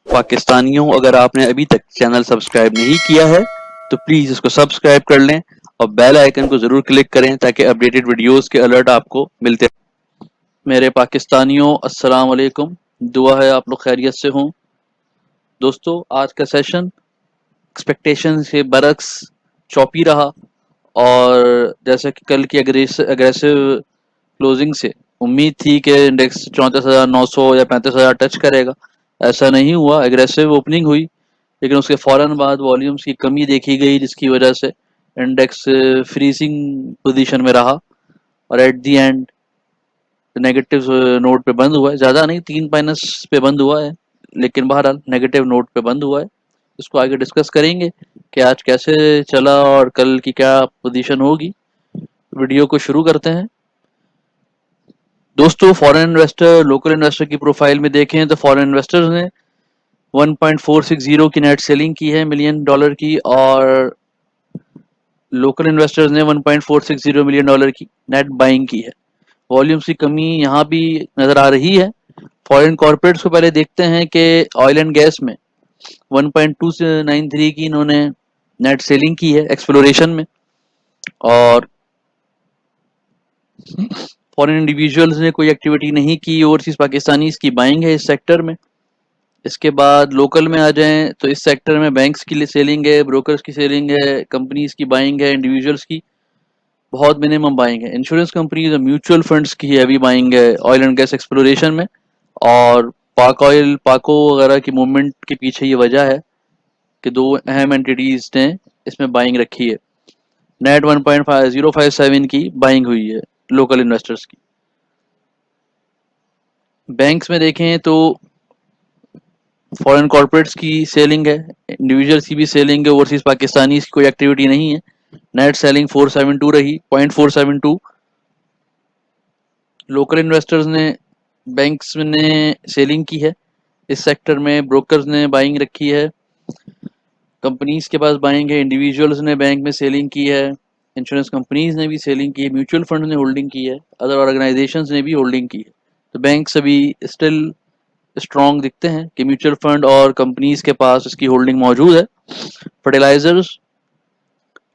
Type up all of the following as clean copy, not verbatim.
पाकिस्तानियों, अगर आपने अभी तक चैनल सब्सक्राइब नहीं किया है तो प्लीज़ इसको सब्सक्राइब कर लें और बेल आइकन को ज़रूर क्लिक करें ताकि अपडेटेड वीडियोस के अलर्ट आपको मिलते रहें। मेरे पाकिस्तानियों, अस्सलाम वालेकुम। दुआ है आप लोग खैरियत से हों। दोस्तों, आज का सेशन एक्सपेक्टेशन से बरक्स चौपी रहा और जैसे कि कल की अग्रेसिव क्लोजिंग से उम्मीद थी कि इंडेक्स 34,900 या 35,000 टच करेगा। ऐसा नहीं हुआ, एग्रेसिव ओपनिंग हुई लेकिन उसके फ़ौरन बाद वॉल्यूम्स की कमी देखी गई जिसकी वजह से इंडेक्स फ्रीजिंग पोजीशन में रहा और at the and negative note पे बंद हुआ है। ज़्यादा नहीं, 3 माइनस पे बंद हुआ है लेकिन बहरहाल नेगेटिव नोट पे बंद हुआ है। इसको आगे डिस्कस करेंगे कि आज कैसे चला और कल की क्या पोजीशन होगी। वीडियो को शुरू करते हैं। दोस्तों, फॉरेन इन्वेस्टर लोकल इन्वेस्टर की प्रोफाइल में देखें तो फॉरेन इन्वेस्टर्स ने 1.460 की नेट सेलिंग की है मिलियन डॉलर की और लोकल इन्वेस्टर्स ने 1.460 मिलियन डॉलर की नेट बाइंग की है। वॉल्यूम्स की कमी यहाँ भी नज़र आ रही है। फॉरेन कॉर्पोरेट्स को पहले देखते हैं कि ऑयल एंड गैस में 1.293 की इन्होंने नेट सेलिंग की है एक्सप्लोरेशन में और फॉरेन इंडिविजुअल्स ने कोई एक्टिविटी नहीं की। ओवरसीज पाकिस्तानी की बाइंग है इस सेक्टर में। इसके बाद लोकल में आ जाएं तो इस सेक्टर में बैंक्स की सेलिंग है, ब्रोकर्स की सेलिंग है, कंपनीज की बाइंग है, इंडिविजुअल्स की बहुत मिनिमम बाइंग है। इंश्योरेंस कंपनीज और म्यूचुअल फंड्स की हैवी बाइंग है ऑयल एंड गैस एक्सप्लोरेशन में और पाको वगैरह की मूवमेंट के पीछे ये वजह है कि दो अहम एंटिटीज ने इसमें बाइंग रखी है। नेट 1.057 की बाइंग हुई है लोकल इन्वेस्टर्स की। बैंक्स में देखें तो फॉरेन कॉर्पोरेट्स की सेलिंग है, इंडिविजुअल्स की भी सेलिंग है, ओवरसीज पाकिस्तानी की कोई एक्टिविटी नहीं है। नेट सेलिंग 472 रही, 0.472। लोकल इन्वेस्टर्स ने बैंक्स ने सेलिंग की है इस सेक्टर में, ब्रोकर्स ने बाइंग रखी है, कंपनीज के पास बाइंग है, इंडिविजुअल्स ने बैंक में सेलिंग की है, इंश्योरेंस कंपनीज ने भी सेलिंग की है, म्यूचुअल फंड ने होल्डिंग की है, अदर ऑर्गेनाइजेशंस ने भी होल्डिंग की है। तो बैंक अभी स्टिल स्ट्रॉन्ग दिखते हैं कि म्यूचुअल फंड और कंपनीज के पास इसकी होल्डिंग मौजूद है। फर्टिलाइजर्स,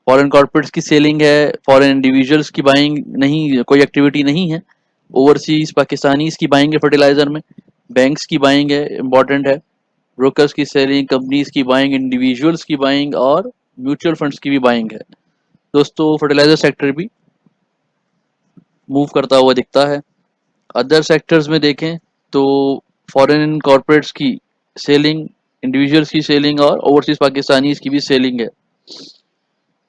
फॉरेन कॉर्पोरेट्स की सेलिंग है, फॉरेन इंडिविजुअल्स की बाइंग नहीं, कोई एक्टिविटी नहीं है। ओवरसीज पाकिस्तानीज की बाइंग है फर्टिलाइजर में, बैंक्स की बाइंग है, इंपॉर्टेंट है, ब्रोकर्स की सेलिंग, कंपनीज की बाइंग, इंडिविजुअल्स की बाइंग और म्यूचुअल फंड्स की भी बाइंग है। दोस्तों, फर्टिलाइजर सेक्टर भी मूव करता हुआ दिखता है। अदर सेक्टर्स में देखें तो फॉरेन कॉर्पोरेट्स की सेलिंग, इंडिविजुअल्स की सेलिंग और ओवरसीज पाकिस्तानीज की भी सेलिंग है।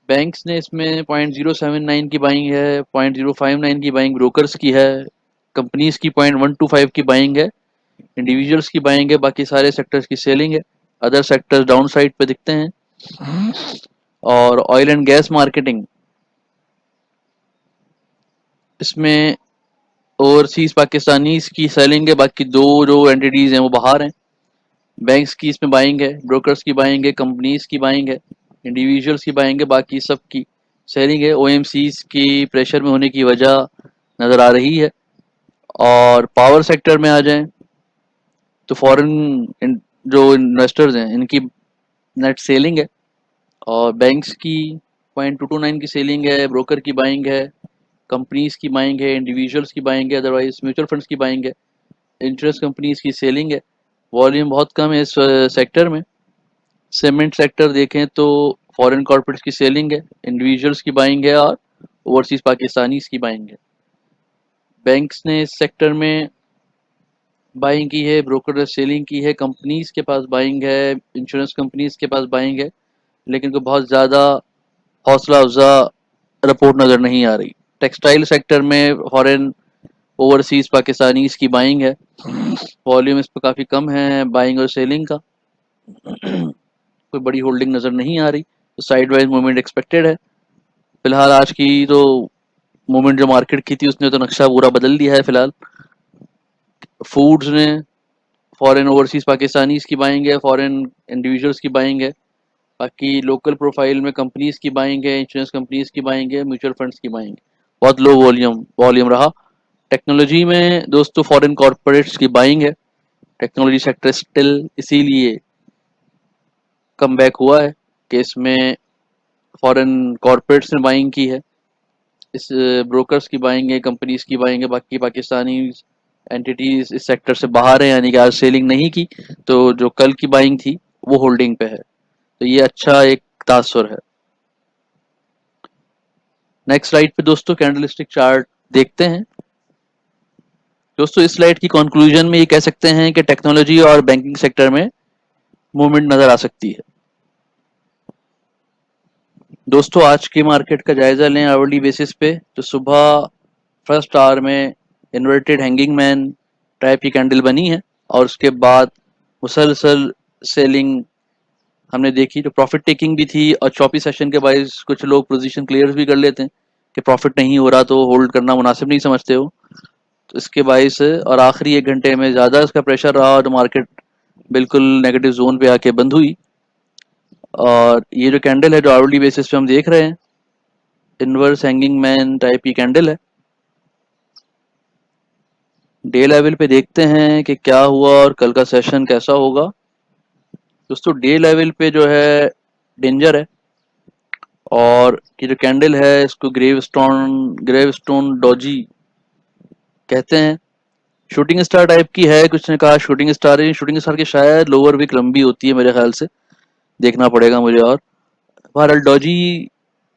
बैंक्स ने इसमें 0.079 की बाइंग है, 0.059 की बाइंग ब्रोकर्स की है, कंपनीज की 0.125 की बाइंग है, इंडिविजुअल्स की बाइंग है, बाकी सारे सेक्टर्स की सेलिंग है। अदर सेक्टर्स डाउन साइड पे दिखते हैं। और ऑयल एंड गैस मार्केटिंग, इसमें ओवरसीज पाकिस्तानी की सेलिंग है, बाकी दो जो एंटिटीज हैं वो बाहर हैं। बैंक्स की इसमें बाइंग है, ब्रोकर्स की बाइंग है, कंपनीज की बाइंग है, इंडिविजुअल्स की बाइंग है, बाकी सब की सेलिंग है। ओएमसीज की प्रेशर में होने की वजह नज़र आ रही है। और पावर सेक्टर में आ जाएं तो फॉरेन जो इन्वेस्टर्स हैं इनकी नेट सेलिंग है और बैंक्स की 0.229 की सेलिंग है, ब्रोकर की बाइंग है, कंपनीज की बाइंग है, इंडिविजुअल्स की बाइंग है, अदरवाइज म्यूचुअल फंड्स की बाइंग है, इंश्योरेंस कंपनीज की सेलिंग है। वॉल्यूम बहुत कम है इस सेक्टर में। सीमेंट सेक्टर देखें तो फॉरेन कॉर्पोरेट्स की सेलिंग है, इंडिविजुअल्स की बाइंग है और ओवरसीज पाकिस्तानीज की बाइंग है। बैंक्स ने इस सेक्टर में बाइंग की है, ब्रोकर ने सेलिंग की है, कंपनीज के पास बाइंग है, इंश्योरेंस कंपनीज के पास बाइंग है, लेकिन कोई बहुत ज़्यादा हौसला अफजा रिपोर्ट नज़र नहीं आ रही। टेक्सटाइल सेक्टर में फॉरेन ओवरसीज पाकिस्तानीज की बाइंग है, वॉल्यूम इस पर काफ़ी कम है बाइंग और सेलिंग का, कोई बड़ी होल्डिंग नज़र नहीं आ रही, तो साइड वाइज मूवमेंट एक्सपेक्टेड है। फिलहाल आज की तो मूवमेंट जो मार्केट की थी उसने तो नक्शा पूरा बदल दिया है। फिलहाल फूड्स ने फॉरेन ओवरसीज पाकिस्तानीज की बाइंग है, फॉरेन इंडिविजुअल्स की बाइंग है, बाकी लोकल प्रोफाइल में कंपनीज की बाइंग है, इंश्योरेंस कंपनीज की बाइंग है, म्यूचुअल फंड्स की बाइंग है। बहुत लो वॉल्यूम वॉल्यूम रहा। टेक्नोलॉजी में दोस्तों फॉरेन कॉर्पोरेट्स की बाइंग है, टेक्नोलॉजी सेक्टर स्टिल इसीलिए कम बैक हुआ है कि इसमें फॉरेन कॉरपोरेट्स ने बाइंग की है, इस ब्रोकर्स की बाइंग है, कंपनीज की बाइंग है, बाकी पाकिस्तानी एंटिटीज इस सेक्टर से बाहर है, यानी कि आज सेलिंग नहीं की तो जो कल की बाइंग थी वो होल्डिंग पे है। तो ये अच्छा एक तासुर है। नेक्स्ट स्लाइड पे दोस्तों कैंडलस्टिक चार्ट देखते हैं। दोस्तों इस स्लाइड की कंक्लूजन में ये कह सकते हैं कि टेक्नोलॉजी और बैंकिंग सेक्टर में मूवमेंट नजर आ सकती है। दोस्तों आज की मार्केट का जायजा लें आवरली बेसिस पे, तो सुबह फर्स्ट आवर में इन्वर्टेड हैंगिंग मैन टाइप की कैंडल बनी है और उसके बाद मुसलसल सेलिंग हमने देखी, तो प्रॉफिट टेकिंग भी थी और चौपी सेशन के बाद कुछ लोग पोजीशन क्लियर भी कर लेते हैं कि प्रॉफिट नहीं हो रहा तो होल्ड करना मुनासिब नहीं समझते हो, तो इसके बाइस और आखिरी एक घंटे में ज़्यादा इसका प्रेशर रहा तो मार्केट बिल्कुल नेगेटिव जोन पे आके बंद हुई। और ये जो कैंडल है जो आवरली बेसिस पे हम देख रहे हैं, इनवर्स हैंगिंग मैन टाइप की कैंडल है। डे लेवल पे देखते हैं कि क्या हुआ और कल का सेशन कैसा होगा। दोस्तों डे लेवल पे जो है डेंजर है, और ये जो कैंडल है इसको ग्रेवस्टोन डॉजी कहते हैं। शूटिंग स्टार टाइप की है, कुछ ने कहा शूटिंग स्टार है, शूटिंग स्टार की शायद लोअर विक लंबी होती है मेरे ख्याल से, देखना पड़ेगा मुझे। और बहरहाल डॉजी,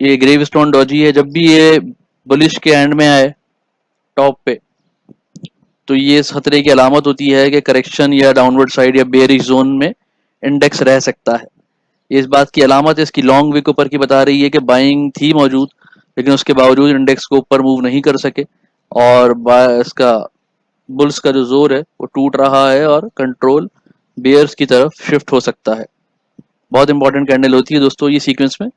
ये ग्रेवस्टोन डॉजी है, जब भी ये बुलिश के एंड में आए टॉप पे तो ये इस खतरे की अलामत होती है कि करेक्शन या डाउनवर्ड साइड या बेयरिश जोन में इंडेक्स रह सकता है। ये इस बात की अलामत है, इसकी लॉन्ग विक ऊपर की बता रही है कि बाइंग थी मौजूद लेकिन उसके बावजूद इंडेक्स को ऊपर मूव नहीं कर सके, और इसका बुल्स का जो जोर है वो टूट रहा है और कंट्रोल बेयर्स की तरफ शिफ्ट हो सकता है। बहुत इंपॉर्टेंट कैंडल होती है दोस्तों ये सीक्वेंस में।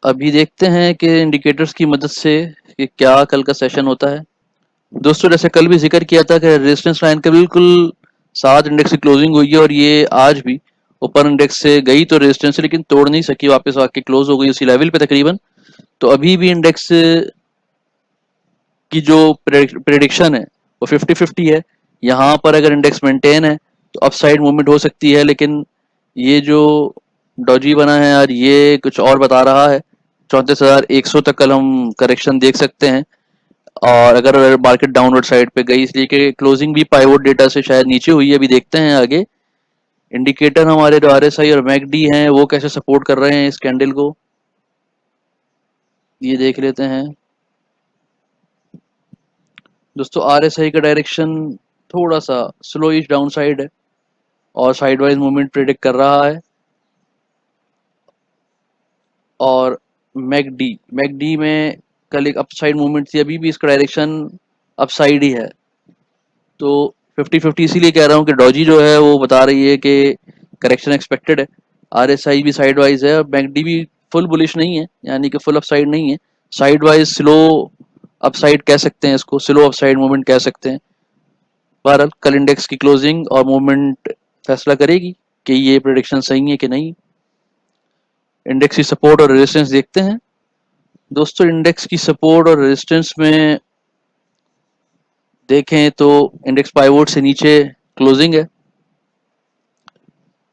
अभी देखते हैं कि इंडिकेटर्स की मदद से कि क्या कल का सेशन होता है। दोस्तों जैसे कल भी जिक्र किया था कि रेजिस्टेंस लाइन के बिल्कुल साथ इंडेक्स की क्लोजिंग हुई है और ये आज भी ऊपर इंडेक्स से गई तो रेजिस्टेंस लेकिन तोड़ नहीं सकी, वापस आके क्लोज हो गई उसी लेवल पे तकरीबन। तो अभी भी इंडेक्स की जो प्रेडिक्शन है वो 50-50 है। यहाँ पर अगर इंडेक्स मेंटेन है तो अपसाइड मूवमेंट हो सकती है, लेकिन ये जो डॉजी बना है यार ये कुछ और बता रहा है। 34,100 तक कल हम करेक्शन देख सकते हैं, और अगर मार्केट डाउनवर्ड साइड पे गई, इसलिए कि क्लोजिंग भी पाइवोट डेटा से शायद नीचे हुई है। अभी देखते हैं आगे इंडिकेटर हमारे जो आरएसआई और मैकडी हैं वो कैसे सपोर्ट कर रहे हैं इस कैंडल को, ये देख लेते हैं। दोस्तों आरएसआई का डायरेक्शन थोड़ा सा स्लोइश डाउन साइड है और साइडवाइज मूवमेंट प्रेडिक्ट कर रहा है। और मैकडी में कल एक अपसाइड मूवमेंट थी, अभी भी इसका डायरेक्शन अपसाइड ही है। तो 50-50 इसीलिए कह रहा हूँ कि डॉजी जो है वो बता रही है कि करेक्शन एक्सपेक्टेड है। आरएसआई भी साइड वाइज है और मैकडी भी फुल बुलिश नहीं है, यानी कि फुल अपसाइड नहीं है, साइड वाइज स्लो अपसाइड कह सकते हैं, इसको स्लो अपसाइड मूवमेंट कह सकते हैं। बहरहाल कल इंडेक्स की क्लोजिंग और मूवमेंट फैसला करेगी कि ये प्रेडिक्शन सही है कि नहीं। इंडेक्स की सपोर्ट और रेजिस्टेंस देखते हैं। दोस्तों इंडेक्स की सपोर्ट और रेजिस्टेंस में देखें तो इंडेक्स पाइवोट से नीचे क्लोजिंग है,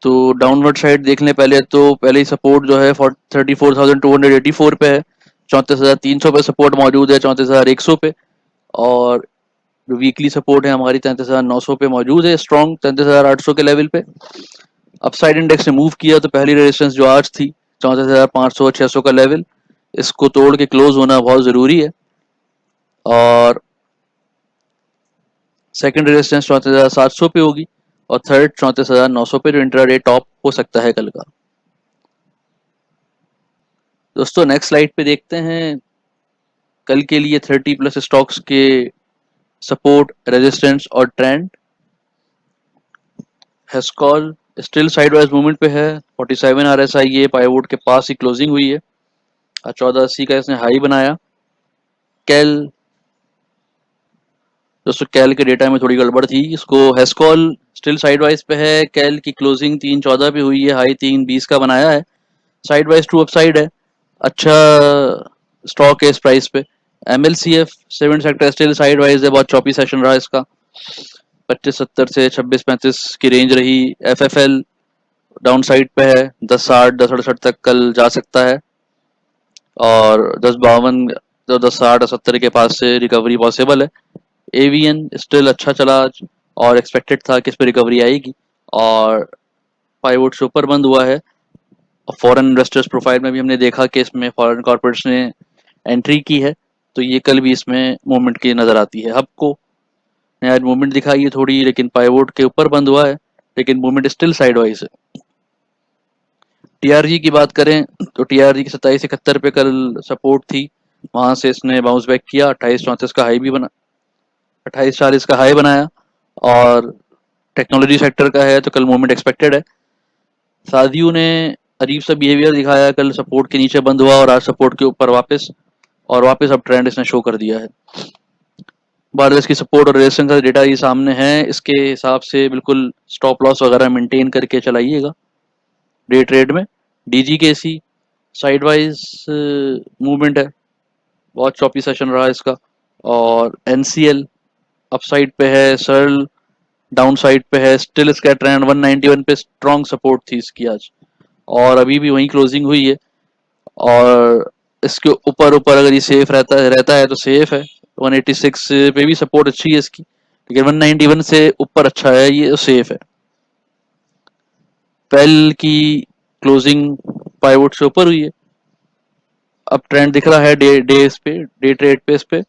तो डाउनवर्ड साइड देख लें पहले, तो पहले ही सपोर्ट जो है 34,284 पे है, 34,300 पे सपोर्ट मौजूद है, 34,100 पे। और जो वीकली सपोर्ट है हमारी 33,900 पे मौजूद है, स्ट्रॉन्ग 33,800 के लेवल पे। अपसाइड इंडेक्स ने मूव किया तो पहली रेजिस्टेंस जो आज थी 34,500-600 का लेवल, इसको तोड़ के क्लोज होना बहुत ज़रूरी है। और सेकंड रेजिस्टेंस 34,700 पे होगी और थर्ड 34,900 पे, जो इंट्राडे टॉप हो सकता है कल का। दोस्तों नेक्स्ट स्लाइड पे देखते हैं कल के लिए 30+ स्टॉक्स के सपोर्ट, रेजिस्टेंस और trend. Hascol still sideways movement पे है, 47 आरएसआई ये पाइवोट के पास ही क्लोजिंग हुई है, 1480 का इसने हाई बनाया। कैल, दोस्तों कैल के डेटा में थोड़ी गड़बड़ थी, इसको हेस्कॉल स्टिल साइडवाइज पे है, कैल की क्लोजिंग 314 पे हुई है, हाई 320 का बनाया है, साइडवाइज टू अपसाइड है, अच्छा स्टॉक है इस प्राइस पे। एमएलसीएफ 7 सेक्टर स्टिल साइडवाइज है, बहुत चॉपी सेशन रहा इसका, 2570 से 2635 की रेंज रही। FFL डाउन साइड पे है, 1060 1068 तक कल जा सकता है, और 1052 तो 1060 70 के पास से रिकवरी पॉसिबल है। एवीएन स्टिल अच्छा चला आज, और एक्सपेक्टेड था कि इस पर रिकवरी आएगी, और 5 वोट से ऊपर बंद हुआ है। फॉरेन इन्वेस्टर्स प्रोफाइल में भी हमने देखा कि इसमें फॉरेन कॉर्पोरेट्स ने एंट्री की है, तो ये कल भी इसमें मूवमेंट की नज़र आती है। हब को ने आज मूवमेंट दिखाई है थोड़ी, लेकिन 5 वोट के ऊपर बंद हुआ है, लेकिन मूवमेंट स्टिल साइडवाइज है। टीआरजी की बात करें तो टीआरजी की 2771 पे कल सपोर्ट थी, वहां से इसने बाउंस बैक किया, 2834 का हाई भी बना, 2840 का हाई बनाया, और टेक्नोलॉजी सेक्टर का है तो कल मूवमेंट एक्सपेक्टेड है। सादियों ने अजीब सा बिहेवियर दिखाया, कल सपोर्ट के नीचे बंद हुआ और आज सपोर्ट के ऊपर वापस, और वापस अब ट्रेंड इसने शो कर दिया है। बारह की सपोर्ट और रेजिस्टेंस का डेटा ये सामने है, इसके हिसाब से बिल्कुल स्टॉप लॉस वगैरह मेंटेन करके चलाइएगा डे ट्रेड में। डीजीकेसी साइडवाइज मूवमेंट है, बहुत चॉपी सेशन रहा इसका, और एनसीएल अपसाइड पे है, सर्ल डाउन साइड पे है, स्टिल इसका ट्रेंड 191 पे स्ट्रॉन्ग सपोर्ट थी इसकी आज, और अभी भी वहीं क्लोजिंग हुई है, और इसके ऊपर ऊपर अगर ये सेफ रहता है तो सेफ है। 186 पे भी सपोर्ट अच्छी है इसकी, लेकिन 191 से ऊपर अच्छा है, ये सेफ है। पेल की क्लोजिंग 5 वोट से ऊपर हुई है, अब ट्रेंड दिख रहा है डे ट्रेड पे इस पे।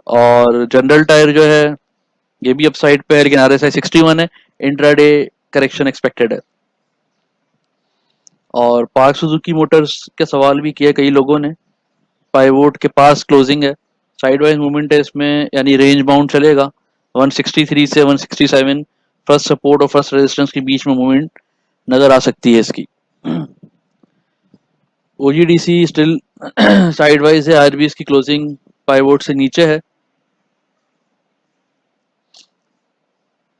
और जनरल टायर जो है ये भी अपसाइड पे है, लेकिन RSI 61 है, इंट्राडे करेक्शन एक्सपेक्टेड है। और पार्क सुजुकी मोटर्स के सवाल भी किया कई लोगों ने, 5 वोट के पास क्लोजिंग है, साइडवाइज मूवमेंट है इसमें, यानी रेंज बाउंड चलेगा 163 से 167, फर्स्ट सपोर्ट और फर्स्ट रेजिस्टेंस के बीच में मूवमेंट नजर आ सकती है इसकी। OGDC स्टिल साइडवाइज है, आज भी इसकी क्लोजिंग 5 वोट से नीचे है।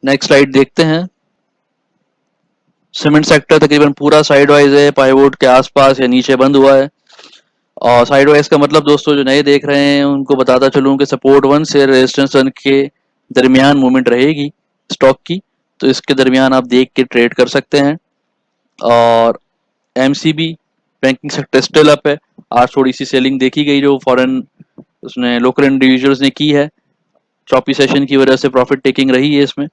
नेक्स्ट स्लाइड देखते हैं। सीमेंट सेक्टर तकरीबन पूरा साइडवाइज है, 5 वोट के आसपास या नीचे बंद हुआ है। और साइडवाइज का मतलब दोस्तों जो नए देख रहे हैं उनको बताता चलूं कि सपोर्ट 1 से रेजिस्टेंस 1 के दरमियान मूवमेंट रहेगी स्टॉक की, तो इसके दरमियान आप देख के ट्रेड कर सकते हैं। और MCB banking sector still up है, आज थोड़ी सी सेलिंग देखी गई जो फॉरेन उसने लोकल इंडिविजुअल्स ने की है, चॉपी सेशन की वजह से प्रॉफिट टेकिंग रही है इसमें,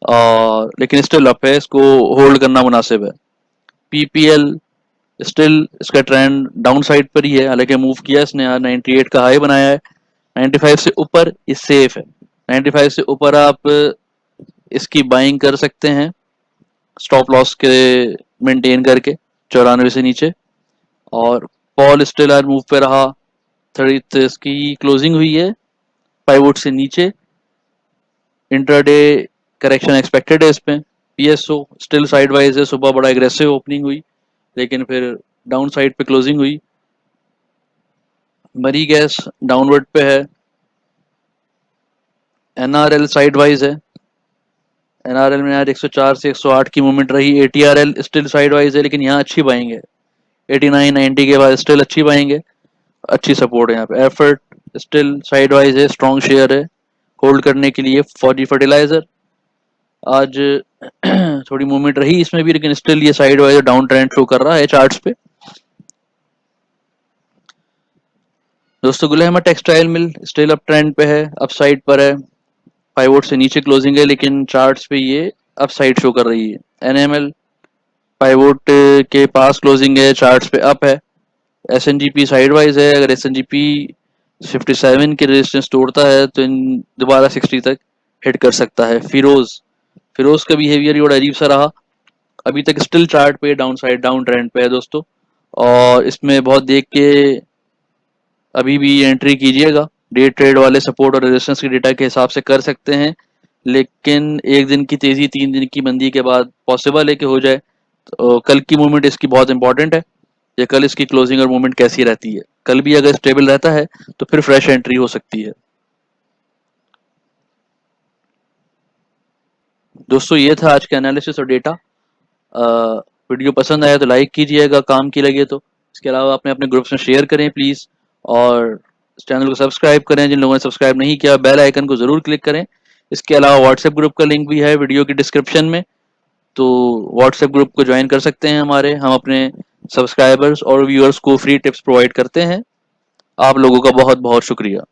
और लेकिन स्टिल अप है, इसको होल्ड करना मुनासिब है। PPL स्टिल इसका ट्रेंड डाउन साइड पर ही है, हालांकि मूव किया इसने, आज 98 का हाई बनाया है, 95 से ऊपर ये सेफ है, 95 से ऊपर आप इसकी बाइंग कर सकते हैं स्टॉप लॉस के मेंटेन करके 94 से नीचे। और पॉल स्टिल आज मूव पे रहा, 30 इसकी क्लोजिंग हुई है 5 वोट से नीचे, इंट्राडे करेक्शन एक्सपेक्टेड है इसमें। PSO स्टिल साइडवाइज है, सुबह बड़ा एग्रेसिव ओपनिंग हुई लेकिन फिर डाउन साइड पे क्लोजिंग हुई। मरी गैस डाउनवर्ड पे है, NRL साइडवाइज है, NRL में आज 104 से 108 की मूवमेंट रही। ATRL स्टिल साइडवाइज है, लेकिन यहाँ अच्छी बाइंग है, 89 90 के बाद स्टिल अच्छी बाइंग है, अच्छी सपोर्ट है यहाँ पे। एफर्ट स्टिल साइडवाइज है, स्ट्रॉन्ग शेयर है होल्ड करने के लिए। फॉजी फर्टिलाइजर आज थोड़ी मूवमेंट रही इसमें भी, लेकिन स्टिल ये साइडवाइज डाउन ट्रेंड शो कर रहा है चार्ट्स पे। दोस्तों गुलेहमा textile mill still up trend पे है, अप साइड पर है, 5 वोट से नीचे क्लोजिंग है, लेकिन चार्ट्स पे ये अप साइड शो कर रही है। NML 5 वोट के पास क्लोजिंग है, चार्ट्स पे अप है। SNGP साइडवाइज है, अगर SNGP 57 के रेजिस्टेंस तोड़ता है तो दोबारा 60 तक हिट कर सकता है। फिरोज का बिहेवियर बड़ा अजीब सा रहा, अभी तक स्टिल चार्ट पे डाउन साइड डाउन ट्रेंड पे है दोस्तों, और इसमें बहुत देख के अभी भी एंट्री कीजिएगा। डे ट्रेड वाले सपोर्ट और रेजिस्टेंस के डेटा के हिसाब से कर सकते हैं, लेकिन एक दिन की तेजी 3 दिन की मंदी के बाद पॉसिबल है कि हो जाए। तो कल की मूवमेंट इसकी बहुत इंपॉर्टेंट है, ये कल इसकी क्लोजिंग और मूवमेंट कैसी रहती है, कल भी अगर स्टेबल रहता है तो फिर फ्रेश एंट्री हो सकती है। दोस्तों ये था आज का एनालिसिस और डेटा। वीडियो पसंद आया तो लाइक कीजिएगा, काम की लगे तो। इसके अलावा अपने अपने ग्रुप्स में शेयर करें प्लीज़, और चैनल को सब्सक्राइब करें जिन लोगों ने सब्सक्राइब नहीं किया, बेल आइकन को ज़रूर क्लिक करें। इसके अलावा व्हाट्सएप ग्रुप का लिंक भी है वीडियो की डिस्क्रिप्शन में, तो व्हाट्सएप ग्रुप को ज्वाइन कर सकते हैं हमारे। हम अपने सब्सक्राइबर्स और व्यूअर्स को फ्री टिप्स प्रोवाइड करते हैं। आप लोगों का बहुत बहुत शुक्रिया।